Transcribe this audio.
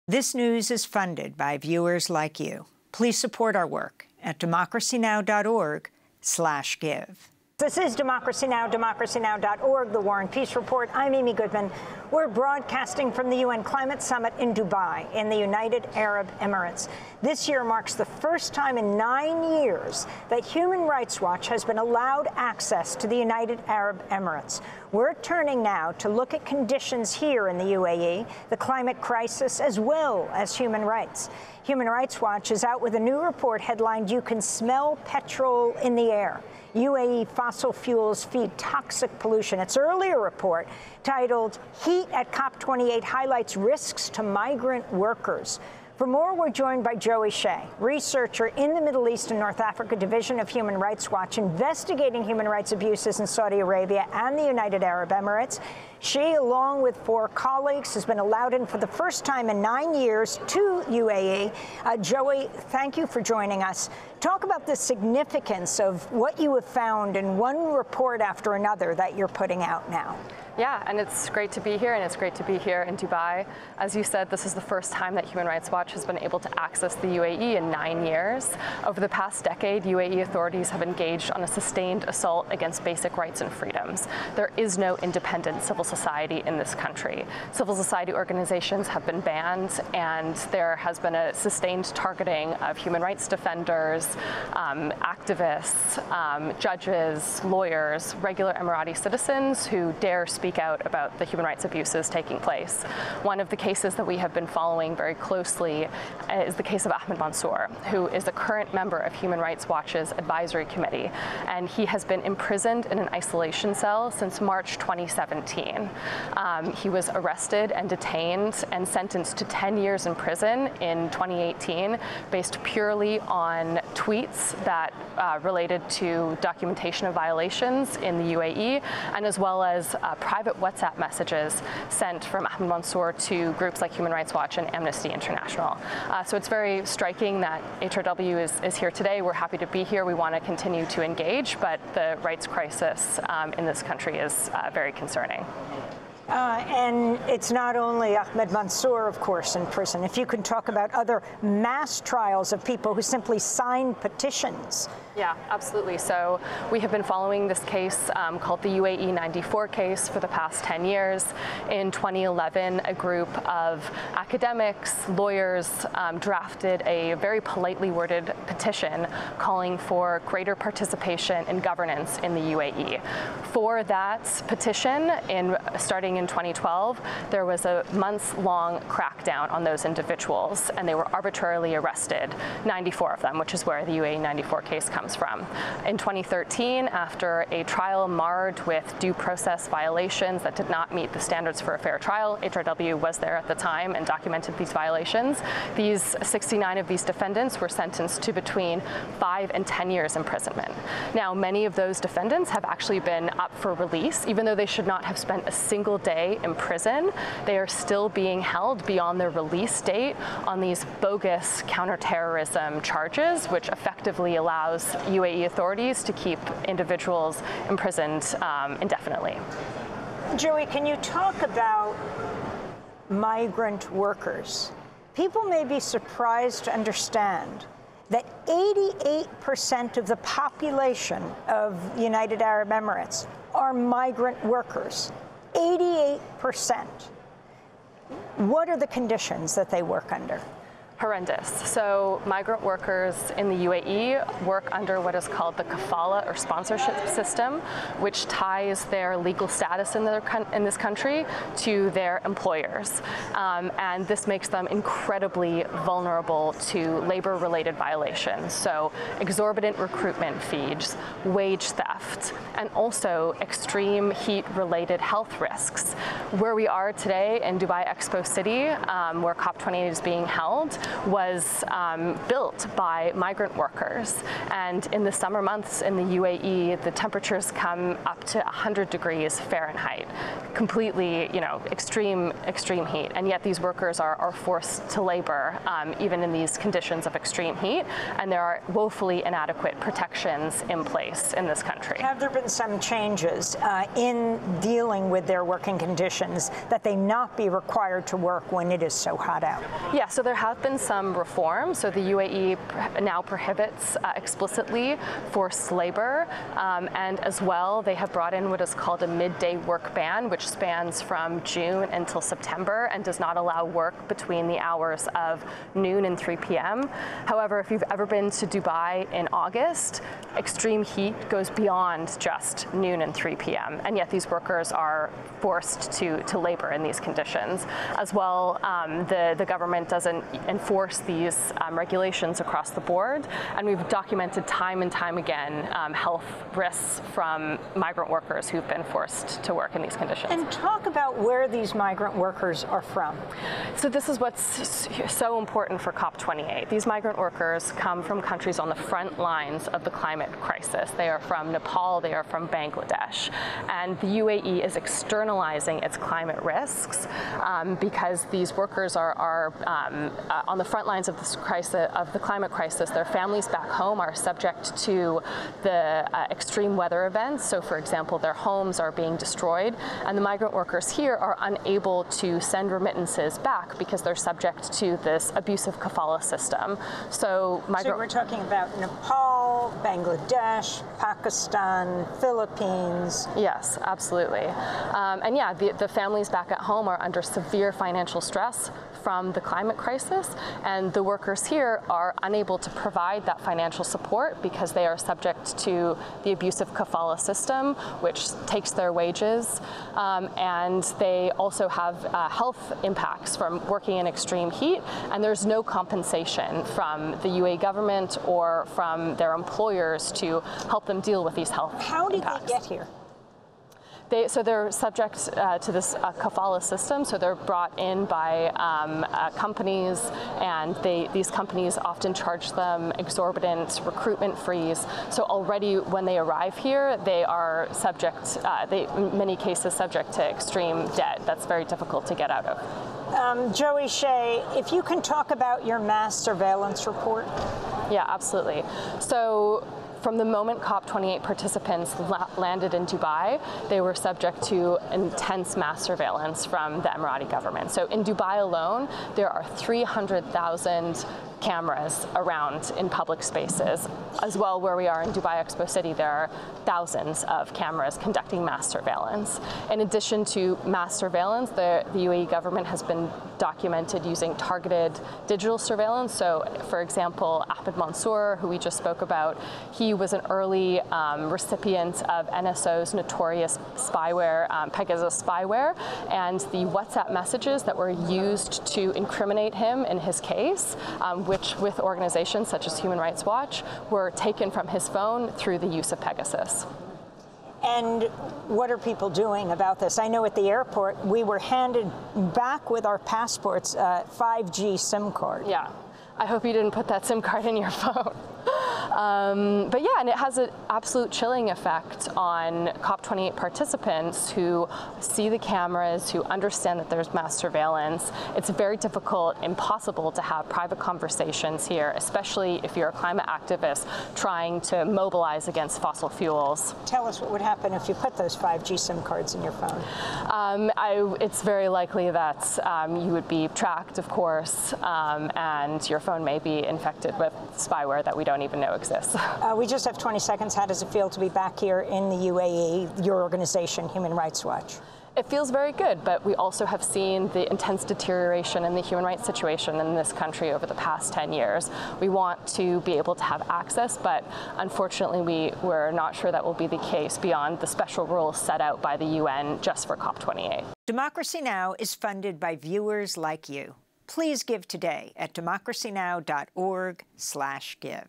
This news is funded by viewers like you. Please support our work at democracynow.org/give. This is Democracy Now!, democracynow.org, the War and Peace Report. I'm Amy Goodman. We're broadcasting from the UN Climate Summit in Dubai, in the United Arab Emirates. This year marks the first time in 9 years that Human Rights Watch has been allowed access to the United Arab Emirates. We're turning now to look at conditions here in the UAE, the climate crisis, as well as human rights. Human Rights Watch is out with a new report headlined, "You Can Smell Petrol in the Air. UAE fossil fuels feed toxic pollution." Its earlier report, titled "Heat at COP28 Highlights Risks to Migrant Workers." For more, we're joined by Joey Shea, researcher in the Middle East and North Africa Division of Human Rights Watch, investigating human rights abuses in Saudi Arabia and the United Arab Emirates. She, along with 4 colleagues, has been allowed in for the first time in 9 years to UAE. Joey, thank you for joining us. Talk about the significance of what you have found in one report after another that you're putting out now. Yeah, and it's great to be here, and it's great to be here in Dubai. As you said, this is the first time that Human Rights Watch has been able to access the UAE in 9 years. Over the past decade, UAE authorities have engaged on a sustained assault against basic rights and freedoms. There is no independent civil society in this country. Civil society organizations have been banned, and there has been a sustained targeting of human rights defenders, activists, judges, lawyers, regular Emirati citizens who dare speak out about the human rights abuses taking place. One of the cases that we have been following very closely is the case of Ahmed Mansour, who is a current member of Human Rights Watch's advisory committee, and he has been imprisoned in an isolation cell since March 2017. He was arrested and detained and sentenced to 10 years in prison in 2018 based purely on tweets that related to documentation of violations in the UAE, and as well as private WhatsApp messages sent from Ahmed Mansour to groups like Human Rights Watch and Amnesty International. So it's very striking that HRW is here today. We're happy to be here. We want to continue to engage, but the rights crisis in this country is very concerning. And it's not only Ahmed Mansour, of course, in prison. If you can talk about other mass trials of people who simply signed petitions. Yeah, absolutely. So we have been following this case called the UAE 94 case for the past 10 years. In 2011, a group of academics, lawyers drafted a very politely worded petition calling for greater participation in governance in the UAE. For that petition, starting in 2012, there was a months-long crackdown on those individuals, and they were arbitrarily arrested, 94 of them, which is where the UAE 94 case comes from. In 2013, after a trial marred with due process violations that did not meet the standards for a fair trial, HRW was there at the time and documented these violations. These 69 of these defendants were sentenced to between 5 and 10 years imprisonment. Now, many of those defendants have actually been up for release, even though they should not have spent a single day in prison. They are still being held beyond their release date on these bogus counterterrorism charges, which effectively allows UAE authorities to keep individuals imprisoned indefinitely. Joey, can you talk about migrant workers? People may be surprised to understand that 88% of the population of the United Arab Emirates are migrant workers. 88%. What are the conditions that they work under? Horrendous. So migrant workers in the UAE work under what is called the kafala or sponsorship system, which ties their legal status in this country to their employers. And this makes them incredibly vulnerable to labor-related violations. So exorbitant recruitment fees, wage theft, and also extreme heat-related health risks. Where we are today in Dubai Expo City, where COP28 is being held, was built by migrant workers. And in the summer months in the UAE, the temperatures come up to 100 degrees Fahrenheit, completely, extreme heat. And yet these workers are forced to labor even in these conditions of extreme heat. And there are woefully inadequate protections in place in this country. Have there been some changes in dealing with their working conditions that they not be required to work when it is so hot out? Yeah, so there have been some reforms. So the UAE now prohibits explicitly forced labor, and as well they have brought in what is called a midday work ban, which spans from June until September and does not allow work between the hours of noon and 3 p.m. However, if you've ever been to Dubai in August, extreme heat goes beyond just noon and 3 p.m. and yet these workers are forced to labor in these conditions. As well, the government doesn't enforce these regulations across the board, and we've documented time and time again health risks from migrant workers who've been forced to work in these conditions. And talk about where these migrant workers are from. So this is what's so important for COP28. These migrant workers come from countries on the front lines of the climate crisis. They are from Nepal, they are from Bangladesh, and the UAE is externalizing its climate risks because these workers are on the front lines of this crisis, of the climate crisis. Their families back home are subject to the extreme weather events. So, for example, their homes are being destroyed, and the migrant workers here are unable to send remittances back because they're subject to this abusive kafala system. So we're talking about Nepal, Bangladesh, Pakistan, Philippines. Yes, absolutely. And yeah, the families back at home are under severe financial stress from the climate crisis, and the workers here are unable to provide that financial support because they are subject to the abusive kafala system, which takes their wages, and they also have health impacts from working in extreme heat, and there's no compensation from the UAE government or from their employers to help them deal with these health impacts. How did they get here? So they're subject to this kafala system. So they're brought in by companies, and these companies often charge them exorbitant recruitment fees. So already when they arrive here, they are subject, in many cases, subject to extreme debt that's very difficult to get out of. Joey Shea, if you can talk about your mass surveillance report. Yeah, absolutely. So from the moment COP28 participants landed in Dubai, they were subject to intense mass surveillance from the Emirati government. So in Dubai alone, there are 300,000 cameras around in public spaces. As well, where we are in Dubai Expo City, there are thousands of cameras conducting mass surveillance. In addition to mass surveillance, the UAE government has been documented using targeted digital surveillance. So, for example, Ahmed Mansour, who we just spoke about, he was an early recipient of NSO's notorious spyware, Pegasus spyware, and the WhatsApp messages that were used to incriminate him in his case, which with organizations such as Human Rights Watch were taken from his phone through the use of Pegasus. And what are people doing about this? I know at the airport we were handed back with our passports a 5G SIM card. Yeah, I hope you didn't put that SIM card in your phone. But yeah, and it has an absolute chilling effect on COP28 participants who see the cameras, who understand that there's mass surveillance. It's very difficult, impossible to have private conversations here, especially if you're a climate activist trying to mobilize against fossil fuels. Tell us what would happen if you put those 5G SIM cards in your phone. It's very likely that you would be tracked, of course, and your phone may be infected with spyware that we don't even know exists. We just have 20 seconds. How does it feel to be back here in the UAE, your organization, Human Rights Watch? It feels very good, but we also have seen the intense deterioration in the human rights situation in this country over the past 10 years. We want to be able to have access, but unfortunately we're not sure that will be the case beyond the special rules set out by the UN just for COP28. Democracy Now! Is funded by viewers like you. Please give today at democracynow.org/give.